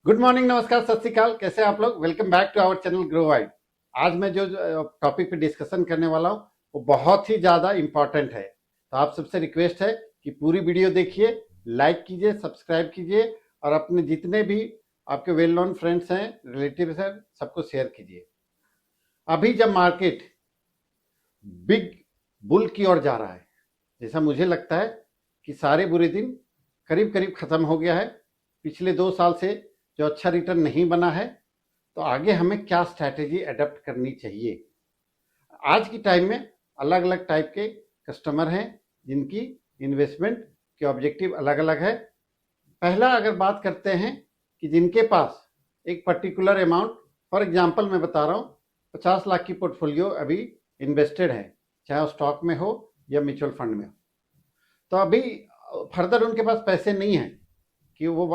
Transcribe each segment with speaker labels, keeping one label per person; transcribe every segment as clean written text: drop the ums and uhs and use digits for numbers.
Speaker 1: Good morning, नमस्कार, सत श्री अकाल। कैसे हैं आप लोग? Welcome back to our channel Grow Wide. आज मैं जो टॉपिक पे डिस्कशन करने वाला हूँ वो बहुत ही ज़्यादा इम्पॉर्टेंट है। तो आप सबसे रिक्वेस्ट है कि पूरी वीडियो देखिए, लाइक कीजिए, सब्सक्राइब कीजिए और अपने जितने भी आपके वेल नोन फ्रेंड्स हैं, रिलेटिव्स हैं, सबको शेयर कीजिए। अभी जब मार्केट बिग बुल की ओर जा रहा है, जैसा मुझे लगता है कि सारे बुरे दिन करीब करीब ख़त्म हो गया है। पिछले 2 साल से जो अच्छा रिटर्न नहीं बना है, तो आगे हमें क्या स्ट्रैटेजी अडेप्ट करनी चाहिए। आज की टाइम में अलग अलग टाइप के कस्टमर हैं जिनकी इन्वेस्टमेंट के ऑब्जेक्टिव अलग अलग है। पहला अगर बात करते हैं कि जिनके पास एक पर्टिकुलर अमाउंट, फॉर एग्जांपल मैं बता रहा हूँ, 50 लाख की पोर्टफोलियो अभी इन्वेस्टेड है, चाहे वो स्टॉक में हो या म्यूचुअल फंड में हो। तो अभी फर्दर उनके पास पैसे नहीं है कि वो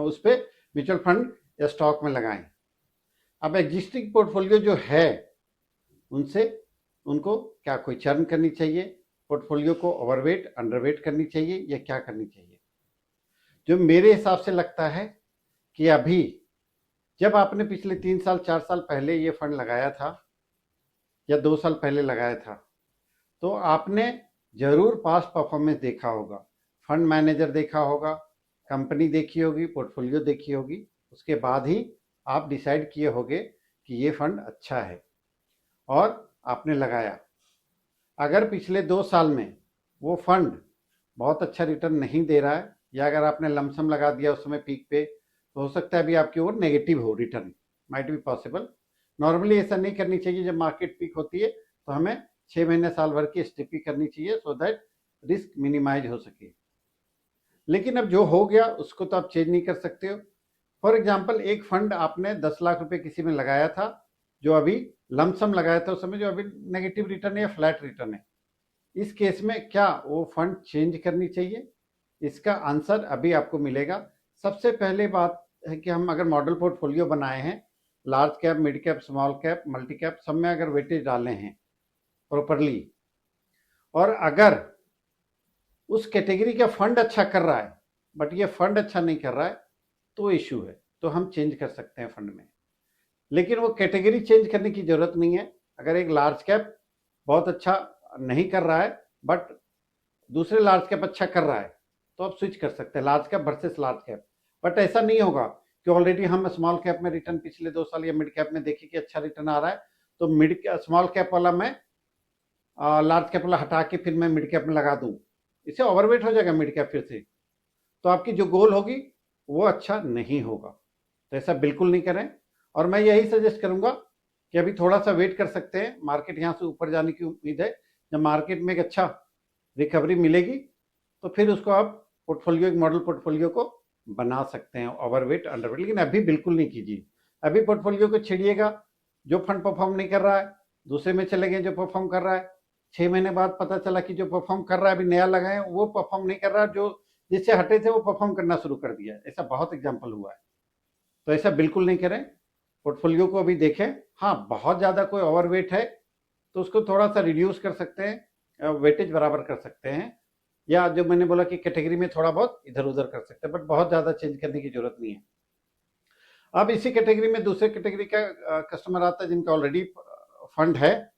Speaker 1: उस पर म्यूचुअल फंड या स्टॉक में लगाएं। अब एग्जिस्टिंग पोर्टफोलियो जो है उनसे उनको क्या कोई चर्न करनी चाहिए, पोर्टफोलियो को ओवरवेट अंडरवेट करनी चाहिए या क्या करनी चाहिए। जो मेरे हिसाब से लगता है कि अभी जब आपने पिछले 3 साल 4 साल पहले ये फंड लगाया था या 2 साल पहले लगाया था, तो आपने जरूर पास्ट परफॉर्मेंस देखा होगा, फंड मैनेजर देखा होगा, कंपनी देखी होगी, पोर्टफोलियो देखी होगी। उसके बाद ही आप डिसाइड किए होंगे कि ये फंड अच्छा है और आपने लगाया। अगर पिछले 2 साल में वो फंड बहुत अच्छा रिटर्न नहीं दे रहा है या अगर आपने लमसम लगा दिया उस समय पीक पे, तो हो सकता है अभी आपकी ओर नेगेटिव हो return, might be possible. Normally ऐसा नहीं करनी चाहिए। जब मार्केट पीक होती है तो हमें 6 महीने साल भर की एसटीपी करनी चाहिए सो दैट रिस्क मिनिमाइज हो सके। लेकिन अब जो हो गया उसको तो आप चेंज नहीं कर सकते हो। फॉर एग्जाम्पल, एक फंड आपने 10 लाख रुपए किसी में लगाया था, जो अभी लमसम लगाया था उस समय, जो अभी नेगेटिव रिटर्न है या फ्लैट रिटर्न है। इस केस में क्या वो फंड चेंज करनी चाहिए? इसका आंसर अभी आपको मिलेगा। सबसे पहले बात है कि हम अगर मॉडल पोर्टफोलियो बनाए हैं, large cap, mid cap, small cap, multi cap, सब में अगर वेटेज डाले हैं प्रॉपरली, और अगर उस कैटेगरी का फंड अच्छा कर रहा है बट ये फंड अच्छा नहीं कर रहा है, तो इश्यू है, तो हम चेंज कर सकते हैं फंड में। लेकिन वो कैटेगरी चेंज करने की जरूरत नहीं है। अगर एक लार्ज कैप बहुत अच्छा नहीं कर रहा है बट दूसरे लार्ज कैप अच्छा कर रहा है, तो आप स्विच कर सकते हैं large cap versus large cap. But ऐसा नहीं होगा कि ऑलरेडी हम स्मॉल कैप में रिटर्न पिछले 2 साल या मिड कैप में देखे कि अच्छा रिटर्न आ रहा है, तो मिड स्मॉल कैप वाला मैं लार्ज कैप वाला हटा के फिर मैं मिड कैप में लगा दूं, इससे ओवरवेट हो जाएगा मिड कैप फिर से। तो आपकी जो गोल होगी वो अच्छा नहीं होगा। तो ऐसा बिल्कुल नहीं करें। और मैं यही सजेस्ट करूंगा कि अभी थोड़ा सा वेट कर सकते हैं, मार्केट यहाँ से ऊपर जाने की उम्मीद है। जब मार्केट में एक अच्छा रिकवरी मिलेगी तो फिर उसको आप पोर्टफोलियो, एक मॉडल पोर्टफोलियो को बना सकते हैं ओवरवेट अंडरवेट। लेकिन अभी बिल्कुल नहीं कीजिए। अभी पोर्टफोलियो को छेड़िएगा, जो फंड परफॉर्म नहीं कर रहा है दूसरे में चले गए जो परफॉर्म कर रहा है। 6 महीने बाद पता चला कि जो परफॉर्म कर रहा है, अभी नया लगाए वो परफॉर्म नहीं कर रहा, जो जिससे हटे थे वो परफॉर्म करना शुरू कर दिया। ऐसा बहुत एग्जाम्पल हुआ है। तो ऐसा बिल्कुल नहीं करें। पोर्टफोलियो को अभी देखें। हाँ, बहुत ज़्यादा कोई ओवरवेट है तो उसको थोड़ा सा रिड्यूस कर सकते हैं, वेटेज बराबर कर सकते हैं, या जो मैंने बोला कि कैटेगरी में थोड़ा बहुत इधर उधर कर सकते हैं, बट बहुत ज़्यादा चेंज करने की जरूरत नहीं है। अब इसी कैटेगरी में दूसरे कैटेगरी का कस्टमर आता है जिनका ऑलरेडी फंड है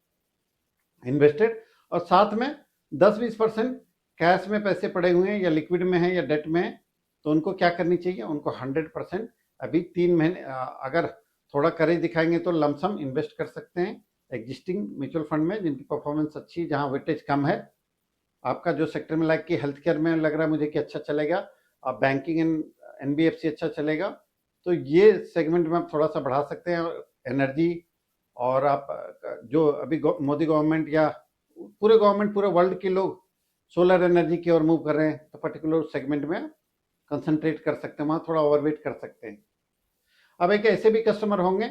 Speaker 1: इन्वेस्टेड, और साथ में 10-20% कैश में पैसे पड़े हुए हैं या लिक्विड में है या डेट में है। तो उनको क्या करनी चाहिए? उनको 100% अभी 3 महीने अगर थोड़ा करेज दिखाएंगे तो लमसम इन्वेस्ट कर सकते हैं एग्जिस्टिंग म्यूचुअल फंड में जिनकी परफॉर्मेंस अच्छी, जहां वेटेज कम है। आपका जो सेक्टर में लाइक कि हेल्थ केयर में लग रहा है मुझे कि अच्छा चलेगा, और बैंकिंग एंड एनबीएफसी अच्छा चलेगा, तो ये सेगमेंट में आप थोड़ा सा बढ़ा सकते हैं। एनर्जी, और आप जो अभी मोदी गवर्नमेंट या पूरे गवर्नमेंट, पूरे वर्ल्ड के लोग सोलर एनर्जी की ओर मूव कर रहे हैं, तो पर्टिकुलर सेगमेंट में कंसंट्रेट कर सकते हैं, वहां थोड़ा ओवरवेट कर सकते हैं। अब एक ऐसे भी कस्टमर होंगे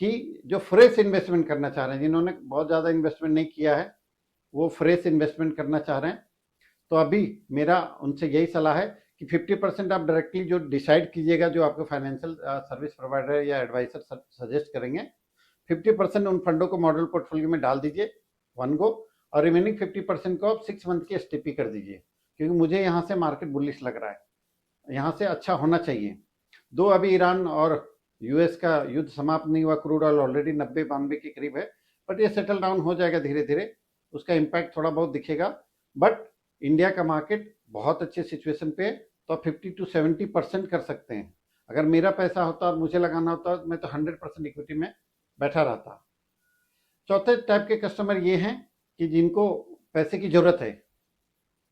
Speaker 1: कि जो फ्रेश इन्वेस्टमेंट करना चाह रहे हैं, जिन्होंने बहुत ज़्यादा इन्वेस्टमेंट नहीं किया है, वो फ्रेश इन्वेस्टमेंट करना चाह रहे हैं। तो अभी मेरा उनसे यही सलाह है कि 50% आप डायरेक्टली जो डिसाइड कीजिएगा, जो आपके फाइनेंशियल सर्विस प्रोवाइडर या एडवाइजर सजेस्ट करेंगे, 50% उन फंडों को मॉडल पोर्टफोलियो में डाल दीजिए वन गो, और रिमेनिंग 50% को आप 6 मंथ की एसटीपी कर दीजिए, क्योंकि मुझे यहाँ से मार्केट बुलिश लग रहा है, यहाँ से अच्छा होना चाहिए। दो अभी ईरान और यूएस का युद्ध समाप्त नहीं हुआ, क्रूड ऑयल ऑलरेडी 90-92 के करीब है, बट ये सेटल डाउन हो जाएगा धीरे धीरे, उसका इम्पैक्ट थोड़ा बहुत दिखेगा। बट इंडिया का मार्केट बहुत अच्छे सिचुएशन पे है, तो आप 50-70% कर सकते हैं। अगर मेरा पैसा होता और मुझे लगाना होता मैं तो 100% इक्विटी में बैठा रहता। चौथे टाइप के कस्टमर ये हैं कि जिनको पैसे की जरूरत है,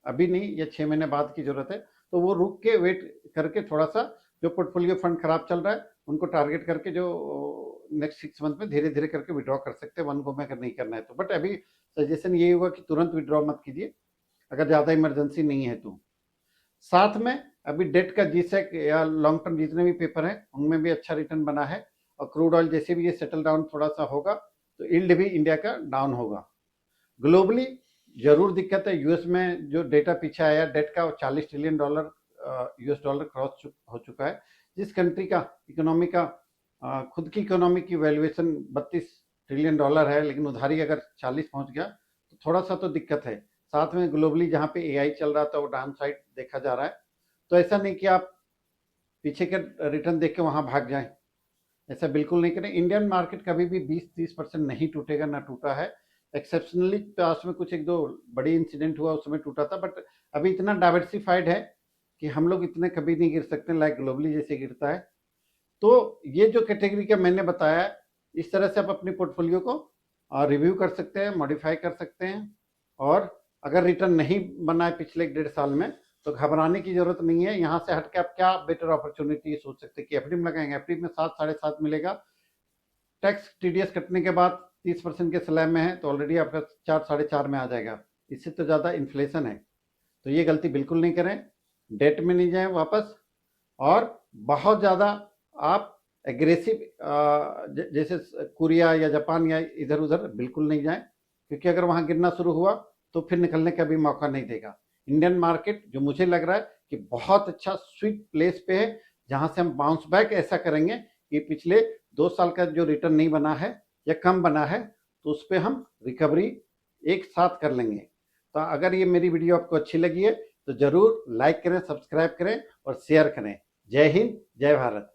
Speaker 1: अभी नहीं या 6 महीने बाद की जरूरत है, तो वो रुक के वेट करके थोड़ा सा, जो पोर्टफोलियो फंड खराब चल रहा है उनको टारगेट करके जो नेक्स्ट 6 मंथ में धीरे धीरे करके विड्रॉ कर सकते हैं, वन गो में अगर नहीं करना है तो। बट अभी सजेशन ये होगा कि तुरंत विड्रॉ मत कीजिए अगर ज़्यादा इमरजेंसी नहीं है तो। साथ में अभी डेट का जीसेक या लॉन्ग टर्म जितने भी पेपर हैं उनमें भी अच्छा रिटर्न बना है, और क्रूड ऑयल जैसे भी ये सेटल डाउन थोड़ा सा होगा तो यील्ड भी इंडिया का डाउन होगा। ग्लोबली जरूर दिक्कत है, यूएस में जो डेटा पीछे आया डेट का, $40 ट्रिलियन यूएस डॉलर क्रॉस हो चुका है। जिस कंट्री का इकोनॉमी का खुद की इकोनॉमी की वैल्यूएशन $32 ट्रिलियन है, लेकिन उधारी अगर 40 पहुंच गया तो थोड़ा सा तो दिक्कत है। साथ में ग्लोबली जहाँ पे एआई चल रहा था वो डाउन साइड देखा जा रहा है, तो ऐसा नहीं कि आप पीछे के रिटर्न देख के वहां भाग जाएं, ऐसा बिल्कुल नहीं करें। इंडियन मार्केट कभी भी 20-30% नहीं टूटेगा, ना टूटा है। एक्सेप्शनली पास में कुछ एक दो बड़ी इंसिडेंट हुआ उस समय टूटा था, बट अभी इतना डाइवर्सिफाइड है कि हम लोग इतने कभी नहीं गिर सकते लाइक ग्लोबली जैसे गिरता है। तो ये जो कैटेगरी का मैंने बताया, इस तरह से आप अपनी पोर्टफोलियो को रिव्यू कर सकते हैं, मॉडिफाई कर सकते हैं। और अगर रिटर्न नहीं बना है पिछले 1.5 साल में तो घबराने की जरूरत नहीं है। यहाँ से हटके आप क्या बेटर अपॉर्चुनिटी सोच सकते हैं कि एफडी में लगाएंगे, एफडी में 7-7.5 मिलेगा, टैक्स टीडीएस कटने के बाद 30% के स्लैब में है तो ऑलरेडी आपका 4-4.5 में आ जाएगा। इससे तो ज़्यादा इन्फ्लेशन है, तो ये गलती बिल्कुल नहीं करें। डेट में नहीं जाएं वापस, और बहुत ज़्यादा आप एग्रेसिव जैसे कोरिया या जापान या इधर उधर बिल्कुल नहीं जाएं, क्योंकि अगर वहाँ गिरना शुरू हुआ तो फिर निकलने का भी मौका नहीं देगा। इंडियन मार्केट जो मुझे लग रहा है कि बहुत अच्छा स्वीट प्लेस पे है, जहाँ से हम बाउंस बैक ऐसा करेंगे कि पिछले 2 साल का जो रिटर्न नहीं बना है या कम बना है तो उस पर हम रिकवरी एक साथ कर लेंगे। तो अगर ये मेरी वीडियो आपको अच्छी लगी है तो ज़रूर लाइक करें, सब्सक्राइब करें और शेयर करें। जय हिंद, जय भारत।